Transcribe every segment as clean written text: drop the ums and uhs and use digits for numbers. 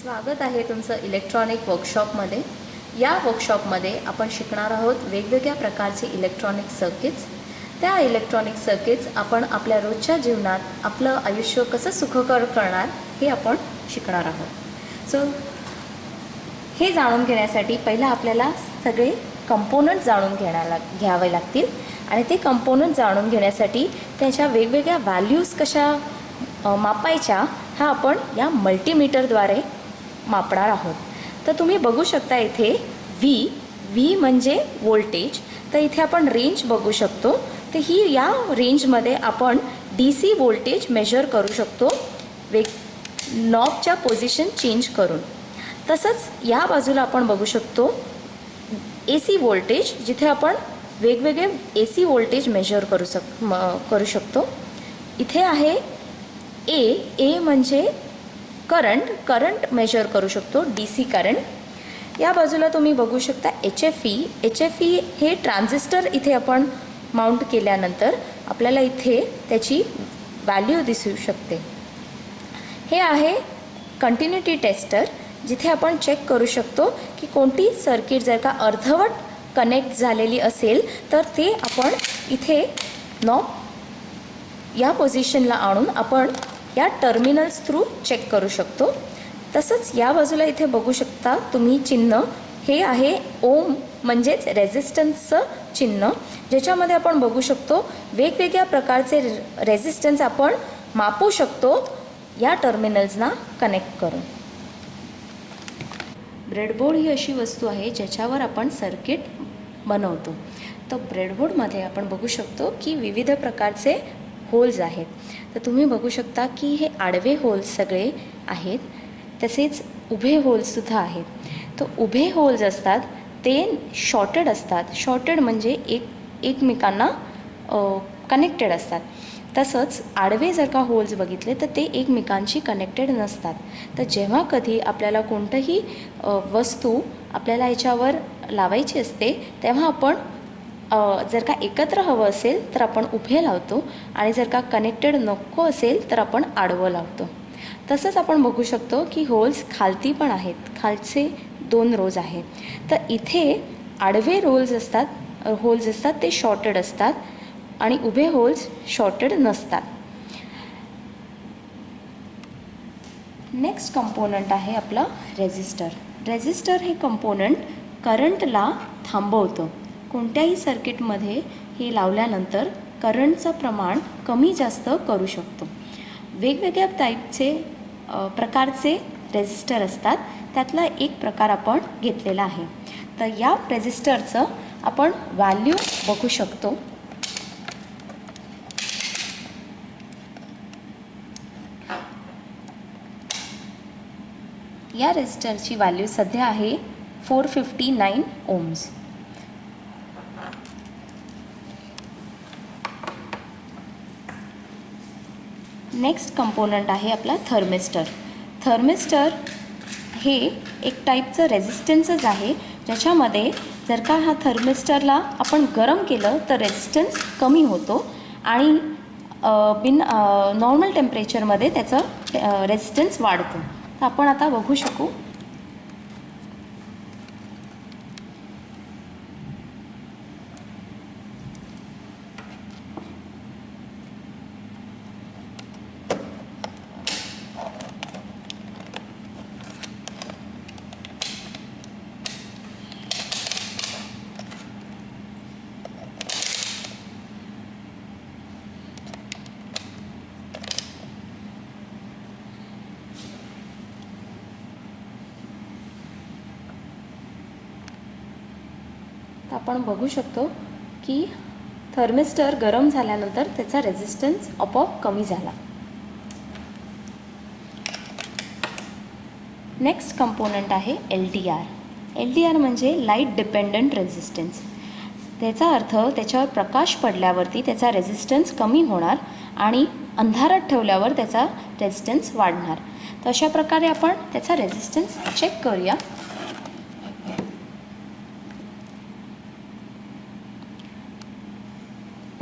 स्वागत आहे तुमचं इलेक्ट्रॉनिक वर्कशॉपमध्ये। या वर्कशॉपमध्ये आपण शिकणार आहोत वेगवेगळ्या प्रकारचे इलेक्ट्रॉनिक सर्किट्स। त्या इलेक्ट्रॉनिक सर्किट्स आपण आपल्या रोजच्या जीवनात आपलं आयुष्य कसं सुखकर करणार हे आपण शिकणार आहोत। सो हे जाणून घेण्यासाठी पहिला आपल्याला सगळे कंपोनंट जाणून घ्यावे लागतील आणि ते कंपोनंट जाणून घेण्यासाठी त्याच्या वेगवेगळ्या व्हॅल्यूज कशा मापायच्या हा आपण या मल्टीमीटरद्वारे मापणार आहोत। तर तुम्ही बघू शकता इथे व्ही म्हणजे व्होल्टेज। तर इथे आपण रेंज बघू शकतो। तर ही या रेंजमध्ये आपण DC व्होल्टेज मेजर करू शकतो नॉबच्या पोझिशन चेंज करून। तसंच या बाजूला आपण बघू शकतो AC व्होल्टेज, जिथे आपण वेगवेगळे AC व्होल्टेज मेजर करू शकतो। इथे आहे ए म्हणजे करंट मेजर करू शकतो, DC करंट। या बाजूला तुम्ही बघू शकता HFE हे ट्रान्झिस्टर इथे आपण माउंट केल्यानंतर आपल्याला इथे त्याची व्हॅल्यू दिसू शकते। हे आहे कंटिन्युटी टेस्टर, जिथे आपण चेक करू शकतो की कोणती सर्किट जर का अर्धवट कनेक्ट झालेली असेल तर ते आपण इथे नॉब या पोझिशनला आणून आपण या टर्मिनल्स थ्रू चेक करू शकतो। तसंच या बाजूला इथे बघू शकता तुम्ही चिन्ह, हे आहे ओम म्हणजेच रेझिस्टन्सचं चिन्ह, ज्याच्यामध्ये आपण बघू शकतो वेगवेगळ्या प्रकारचे रेझिस्टन्स आपण मापू शकतो या टर्मिनल्सना कनेक्ट करून। ब्रेडबोर्ड ही अशी वस्तू आहे ज्याच्यावर आपण सर्किट बनवतो। तर ब्रेडबोर्डमध्ये आपण बघू शकतो की विविध प्रकारचे होल्स आहेत। तर तुम्ही बघू शकता की हे आडवे होल्स सगळे आहेत, तसेच उभे होल्ससुद्धा आहेत। तर उभे होल्स असतात ते शॉर्टेड असतात। शॉर्टेड म्हणजे एकमेकांना कनेक्टेड असतात। तसंच आडवे जर का होल्स बघितले तर ते एकमेकांशी कनेक्टेड नसतात। तर जेव्हा कधी आपल्याला कोणतंही वस्तू आपल्याला याच्यावर लावायची असते तेव्हा आपण जर का एकत्र हवं असेल तर आपण उभे लावतो आणि जर का कनेक्टेड नको असेल तर आपण आडवं लावतो। तसंच आपण बघू शकतो की होल्स खालती पण आहेत, खालचे 2 रोज आहेत। तर इथे आडवे होल्स असतात ते शॉर्टेड असतात आणि उभे होल्स शॉर्टेड नसतात। नेक्स्ट कंपोनंट आहे आपला रेझिस्टर हे कंपोनंट करंटला थांबवतं। कोणत्याही सर्किटमध्ये हे लावल्यानंतर करंटचं प्रमाण कमी जास्त करू शकतो। वेगवेगळ्या प्रकारचे रेझिस्टर असतात, त्यातला एक प्रकार आपण घेतलेला आहे। तर या रेझिस्टरचं आपण व्हॅल्यू बघू शकतो। या रेझिस्टरची व्हॅल्यू सध्या आहे 459 ओम्स। नेक्स्ट कंपोनंट आहे आपला थर्मिस्टर हे एक टाईपचं रेझिस्टन्सच आहे, ज्याच्यामध्ये जर का हा थर्मिस्टरला आपण गरम केलं तर रेझिस्टन्स कमी होतो आणि नॉर्मल टेम्परेचरमध्ये त्याचं रेझिस्टन्स वाढतो। तर आपण आता बघू शकू शकतो की थर्मिस्टर गरम झाल्यानंतर त्याचा रेझिस्टन्स आपोआप कमी झाला। नेक्स्ट कंपोनंट आहे LDR म्हणजे लाईट डिपेंडंट रेझिस्टन्स। त्याचा अर्थ त्याच्यावर प्रकाश पडल्यावरती त्याचा रेझिस्टन्स कमी होणार आणि अंधारात ठेवल्यावर त्याचा रेझिस्टन्स वाढणार। तर अशा प्रकारे आपण त्याचा रेझिस्टन्स चेक करूया।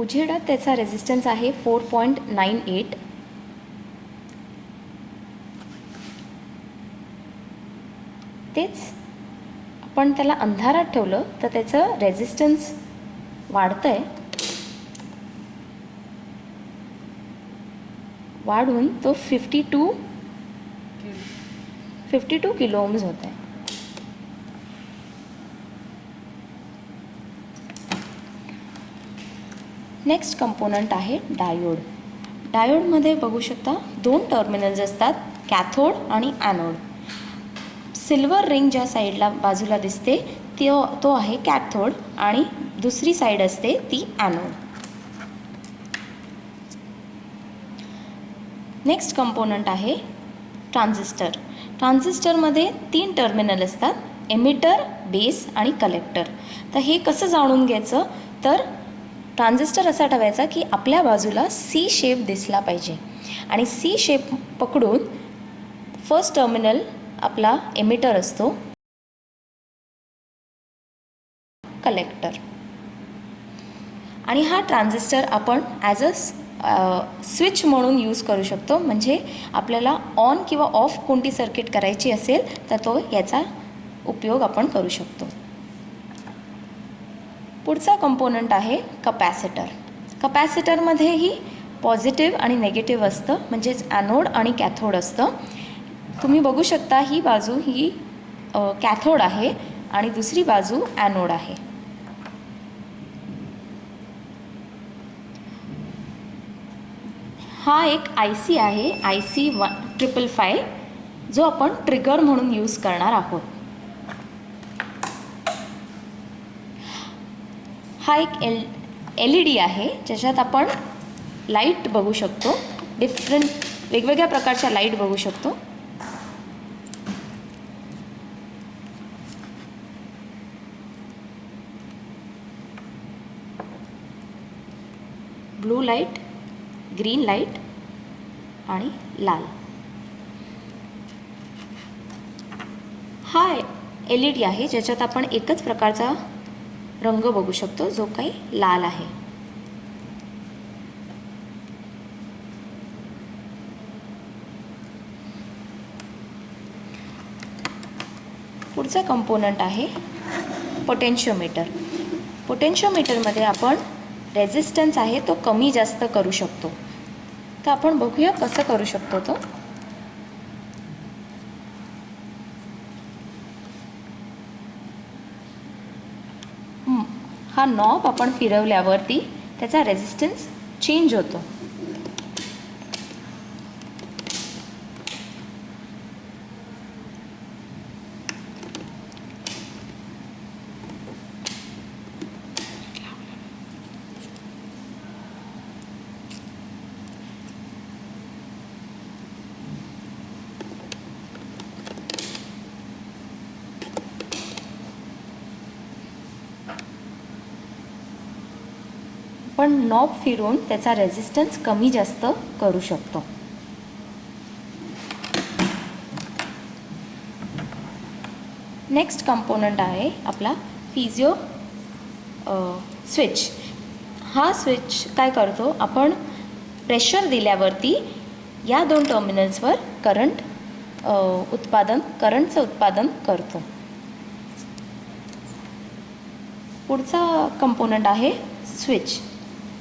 उजेडात त्याचा रेझिस्टन्स आहे 4.98। तेच आपण त्याला अंधारात ठेवलं तर त्याचं रेझिस्टन्स वाढतं आहे, वाढून तो 52 किलो ओम्स होत आहे. नेक्स्ट कंपोनंट आहे डायोड. डायोडमध्ये बघू शकता 2 टर्मिनल्स असतात, कॅथोड आणि ॲनोड. सिल्वर रिंग ज्या साईडला बाजूला दिसते तो आहे कॅथोड आणि दुसरी साईड असते ती ॲनोड. नेक्स्ट कंपोनंट आहे ट्रान्झिस्टर. ट्रान्झिस्टरमध्ये 3 टर्मिनल असतात, एमिटर, बेस आणि कलेक्टर. तर हे कसं जाणून घ्यायचं, तर ट्रान्झिस्टर असा ठेवायचा की आपल्या बाजूला सी शेप दिसला पाहिजे आणि सी शेप पकडून फर्स्ट टर्मिनल आपला एमिटर असतो, कलेक्टर. आणि हा ट्रान्झिस्टर आपण ॲज अ स्विच म्हणून यूज करू शकतो. म्हणजे आपल्याला ऑन किंवा ऑफ कोणती सर्किट करायची असेल तर तो याचा उपयोग आपण करू शकतो. पुढचा कंपोनंट आहे कपॅसिटर. कपॅसिटरमध्येही पॉझिटिव्ह आणि नेगेटिव्ह असतं, म्हणजेच ॲनोड आणि कॅथोड असतं. तुम्ही बघू शकता ही बाजू ही कॅथोड आहे आणि दुसरी बाजू ॲनोड आहे. हा एक IC आहे, IC 555, जो आपण ट्रिगर म्हणून यूज करणार आहोत. हा एक LED आहे ज्याच्यात आपण लाईट बघू शकतो, वेगवेगळ्या प्रकारच्या लाईट बघू शकतो. ब्लू लाईट, ग्रीन लाईट आणि लाल. हा LED आहे ज्याच्यात आपण एकच प्रकारचा रंग बघू शकतो, जो काही लाल आहे. पुढचा कंपोनंट आहे पोटेन्शियोमीटर. पोटेन्शियोमीटरमध्ये आपण रेझिस्टन्स आहे तो कमी जास्त करू शकतो. तर आपण बघूया कसं करू शकतो तो. हा नॉब आपण फिरवल्यावरती त्याचा रेझिस्टन्स चेंज होतो. पण नॉब फिरवून त्याचा रेझिस्टन्स कमी जास्त करू शकतो. नेक्स्ट कंपोनंट आहे आपला फिजिओ स्विच. हा स्विच काय करतो, आपण प्रेशर दिल्यावरती या 2 टर्मिनल्सवर करंटचं उत्पादन करतो. पुढचा कंपोनंट आहे स्विच.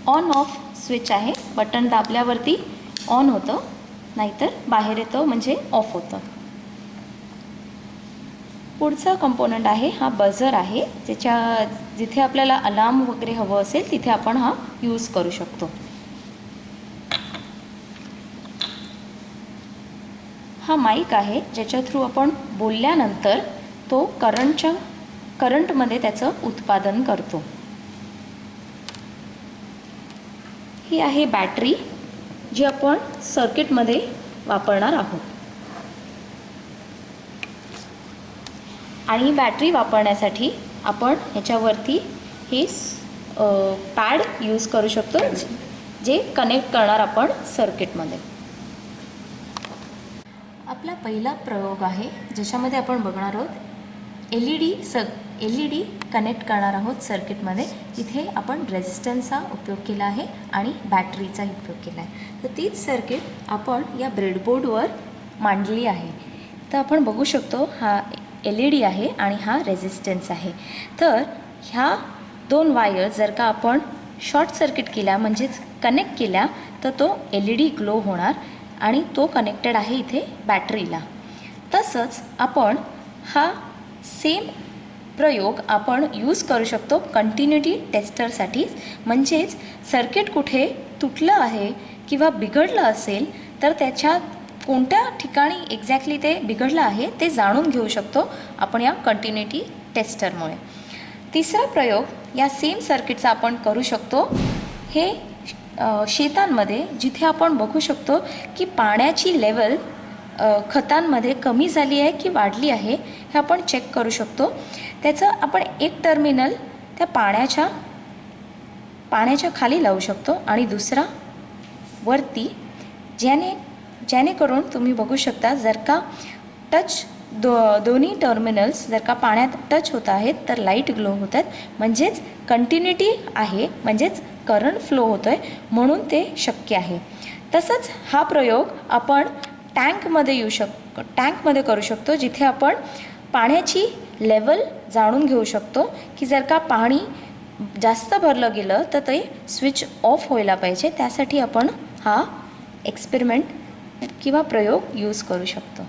ऑन ऑफ स्विच आहे, बटन दाबल्यावरती ऑन होतं, नाहीतर बाहेर येतं म्हणजे ऑफ होतं. पुढचा कंपोनंट आहे हा बझर आहे, जिथे आपल्याला अलार्म वगैरे हवं असेल तिथे आपण हा यूज करू शकतो. हा माईक आहे ज्याच्या थ्रू आपण बोलल्यानंतर तो करंटमध्ये त्याचं उत्पादन करतो. ही आहे बॅटरी, जी आपण सर्किटमध्ये वापरणार आहोत. आणि ही बॅटरी वापरण्यासाठी आपण ह्याच्यावरती हे पॅड यूज करू शकतो, जे कनेक्ट करणार आपण सर्किटमध्ये. आपला पहिला प्रयोग आहे ज्याच्यामध्ये आपण बघणार आहोत LED कनेक्ट करणार आहोत सर्किटमध्ये. इथे आपण रेझिस्टन्सचा उपयोग केला आहे आणि बॅटरीचा उपयोग केला आहे. तर तीच सर्किट आपण या ब्रेडबोर्डवर मांडली आहे. तर आपण बघू शकतो हा LED आहे आणि हा रेझिस्टन्स आहे. तर ह्या 2 वायर जर का आपण शॉर्ट सर्किट केल्या म्हणजेच कनेक्ट केल्या तर तो LED ग्लो होणार आणि तो कनेक्टेड आहे इथे बॅटरीला. तसंच आपण हा सेम प्रयोग आपण यूज करू शकतो कंटिन्युटी टेस्टरसाठी. म्हणजेच सर्किट कुठे तुटलं आहे किंवा बिघडलं असेल तर त्याच्या कोणत्या ठिकाणी एक्झॅक्टली ते बिघडलं आहे ते जाणून घेऊ शकतो आपण या कंटिन्युटी टेस्टरमुळे. तिसरा प्रयोग या सेम सर्किटचा आपण करू शकतो हे शेतांमध्ये, जिथे आपण बघू शकतो की पाण्याची लेवल खतांमध्ये कमी झाली आहे की वाढली आहे हे आपण चेक करू शकतो. त्याचं आपण एक टर्मिनल त्या पाण्याच्या खाली लावू शकतो आणि दुसरा वरती, जेणेकरून तुम्ही बघू शकता जर का दोन्ही टर्मिनल्स जर का पाण्यात टच होत आहेत तर लाईट ग्लो होतात, म्हणजेच कंटिन्युटी आहे, म्हणजेच करंट फ्लो होतो आहे, म्हणून ते शक्य आहे. तसंच हा प्रयोग आपण टँकमध्ये करू शकतो, जिथे आपण पाण्याची लेवल जाणून घेऊ शकतो की जर का पाणी जास्त भरलं गेलं तर ते स्विच ऑफ व्हायला पाहिजे. त्यासाठी आपण हा एक्सपेरिमेंट किंवा प्रयोग यूज करू शकतो.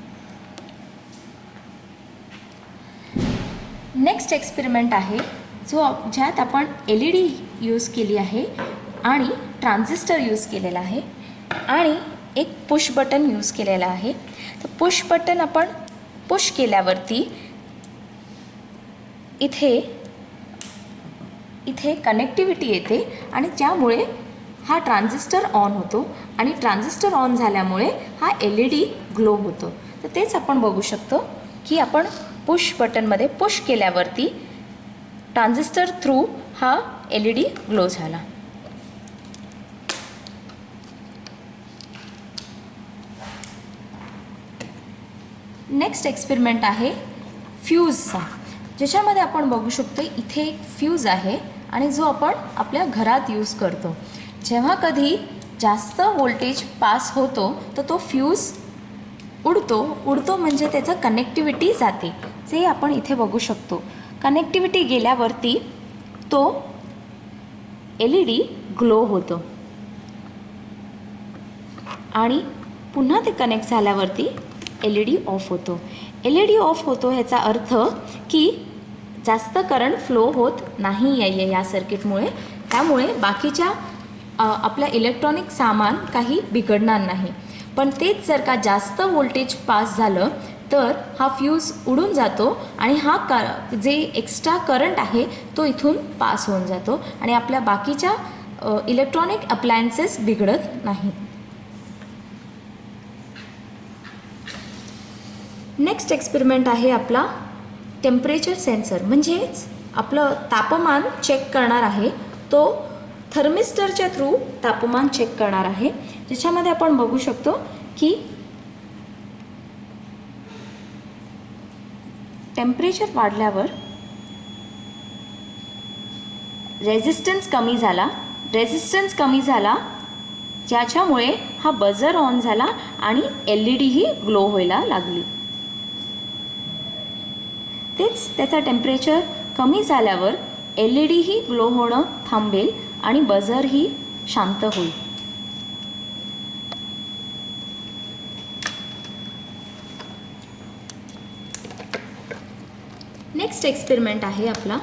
नेक्स्ट एक्सपेरिमेंट आहे ज्यात आपण LED यूज केली आहे आणि ट्रान्झिस्टर यूज केलेला आहे आणि एक पुश बटन यूज केलेला आहे. तर पुश बटन आपण पुश केल्यावरती इथे कनेक्टिव्हिटी येते आणि त्यामुळे हा ट्रान्झिस्टर ऑन होतो आणि ट्रान्झिस्टर ऑन झाल्यामुळे हा LED ग्लो होतो. तर तेच आपण बघू शकतो की आपण पुश बटनमध्ये पुश केल्यावरती ट्रान्झिस्टर थ्रू हा LED ग्लो झाला. नेक्स्ट एक्सपेरिमेंट आहे फ्यूजचा, ज्याच्यामध्ये आपण बघू शकतो इथे एक फ्यूज आहे आणि जो आपण आपल्या घरात यूज करतो. जेव्हा कधी जास्त व्होल्टेज पास होतो तर तो फ्यूज उडतो म्हणजे त्याचं कनेक्टिव्हिटी जाते, जे आपण इथे बघू शकतो. कनेक्टिव्हिटी गेल्यावरती तो LED ग्लो होतो आणि पुन्हा ते कनेक्ट झाल्यावरती LED ऑफ होतो. LED ऑफ होतो ह्याचा अर्थ की जास्त करंट फ्लो होत नाही आहे या सर्किटमुळे. त्यामुळे बाकीच्या आपल्या इलेक्ट्रॉनिक सामान काही बिघडणार नाही. पण तेच जर का जास्त व्होल्टेज पास झालं तर हा फ्यूज उडून जातो आणि हा जे एक्स्ट्रा करंट आहे तो इथून पास होऊन जातो आणि आपल्या बाकीच्या इलेक्ट्रॉनिक अप्लायन्सेस बिघडत नाहीत. नेक्स्ट एक्सपेरिमेंट आहे आपला टेम्परेचर सेन्सर, म्हणजेच आपलं तापमान चेक करणार आहे. तो थर्मिस्टरच्या थ्रू तापमान चेक करणार आहे, ज्याच्यामध्ये आपण बघू शकतो की टेम्परेचर वाढल्यावर रेझिस्टन्स कमी झाला ज्याच्यामुळे हा बझर ऑन झाला आणि LED ही ग्लो व्हायला लागली. तेच त्याचा टेम्परेचर कमी झाल्यावर LED ही ग्लो होणं थांबेल आणि बझर ही शांत होईल. नेक्स्ट एक्सपेरिमेंट आहे आपला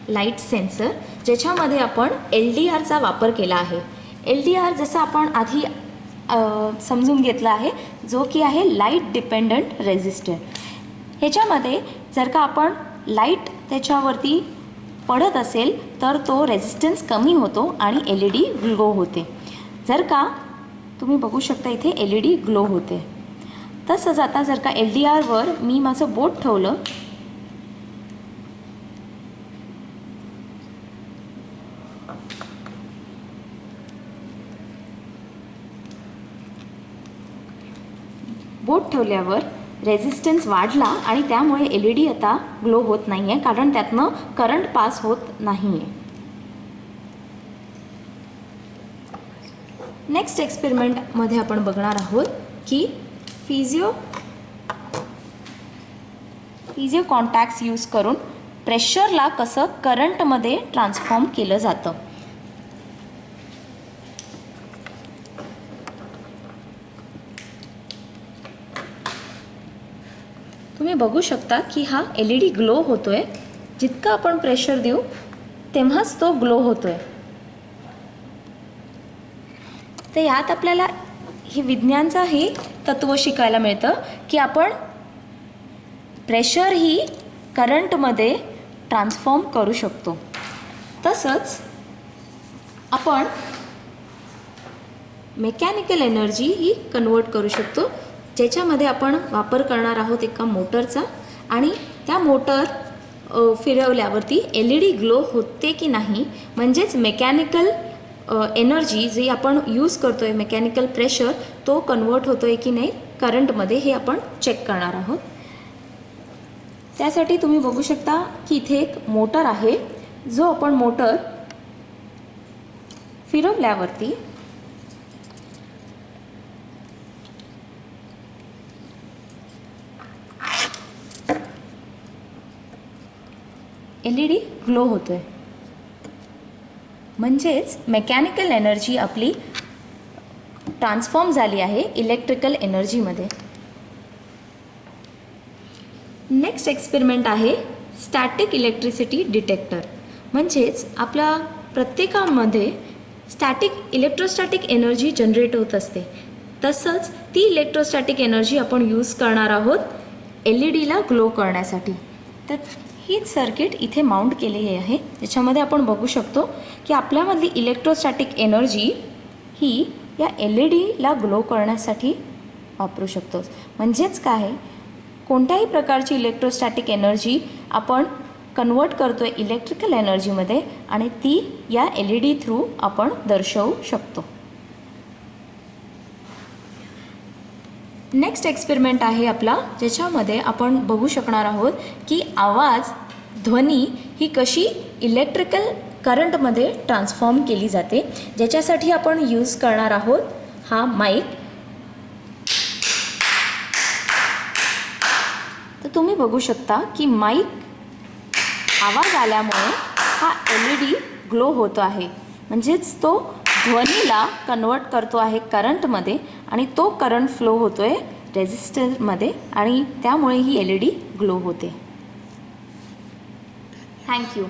लाईट सेन्सर, ज्याच्यामध्ये आपण LDRचा वापर केला आहे. LDR जसं आपण आधी समजून घेतला आहे, जो की आहे लाईट डिपेंडंट रेझिस्टर. ह्याच्यामध्ये जर का आपण लाईट त्याच्यावरती पडत असेल तर तो रेझिस्टन्स कमी होतो आणि LED ग्लो होते. जर का तुम्ही बघू शकता इथे LED ग्लो होते. तसंच आता जर का LDRवर मी माझं बोट ठेवलं ठेवल्यावर रेझिस्टन्स वाढला आणि त्यामुळे LED आता ग्लो होत नाही आहे, कारण त्यातनं करंट पास होत नाही आहे. नेक्स्ट एक्सपेरिमेंटमध्ये आपण बघणार आहोत की पीझो कॉन्टॅक्ट्स यूज करून प्रेशरला कसं करंटमध्ये ट्रान्सफॉर्म केलं जातं. तुम्ही बघू शकता की हा LED ग्लो होतोय. जितका आपण प्रेशर देऊ तेव्हाच तो ग्लो होतोय. तर यात आपल्याला ही विज्ञानचा ही तत्त्व शिकायला मिळतं की आपण प्रेशर ही करंटमध्ये ट्रान्सफॉर्म करू शकतो. तसंच आपण मेकॅनिकल एनर्जी ही कन्वर्ट करू शकतो, ज्याच्यामध्ये आपण वापर करणार आहोत एका मोटरचा आणि त्या मोटर फिरवल्यावरती LED ग्लो होते की नाही, म्हणजेच मेकॅनिकल एनर्जी जी आपण यूज करतोय, मेकॅनिकल प्रेशर तो कन्वर्ट होतोय की नाही करंटमध्ये, हे आपण चेक करणार आहोत. त्यासाठी तुम्ही बघू शकता की इथे एक मोटर आहे, जो आपण मोटर फिरवल्यावरती LED ग्लो होतोय. म्हणजेच मेकॅनिकल एनर्जी आपली ट्रान्सफॉर्म झाली आहे इलेक्ट्रिकल एनर्जीमध्ये. नेक्स्ट एक्सपेरिमेंट आहे स्टॅटिक इलेक्ट्रिसिटी डिटेक्टर. म्हणजेच आपल्या प्रत्येकामध्ये इलेक्ट्रोस्टॅटिक एनर्जी जनरेट होत असते. तसंच ती इलेक्ट्रोस्टॅटिक एनर्जी आपण यूज करणार आहोत LEDला ग्लो करण्यासाठी. तर हीच सर्किट इथे माउंट केलेली आहे. त्याच्यामध्ये आपण बघू शकतो की आपल्यामधली इलेक्ट्रोस्टॅटिक एनर्जी ही या LEDला ग्लो करण्यासाठी वापरू शकतो. म्हणजेच काय, कोणत्याही प्रकारची इलेक्ट्रोस्टॅटिक एनर्जी आपण कन्वर्ट करतोय इलेक्ट्रिकल एनर्जीमध्ये आणि ती या LED थ्रू आपण दर्शवू शकतो. नेक्स्ट एक्सपेरिमेंट आहे आपला, ज्याच्यामध्ये आपण बघू शकणार आहोत की ध्वनी ही कशी इलेक्ट्रिकल करंटमध्ये ट्रान्सफॉर्म केली जाते, ज्याच्यासाठी आपण यूज करणार आहोत हा माईक. तर तुम्ही बघू शकता की माईक आवाज आल्यामुळे हा LED ग्लो होतो आहे. म्हणजेच तो ध्वनीला कन्वर्ट करतो आहे करंटमध्ये आणि तो करंट फ्लो होतोय रेझिस्टरमध्ये आणि त्यामुळे ही LED ग्लो होते. थँक्यू.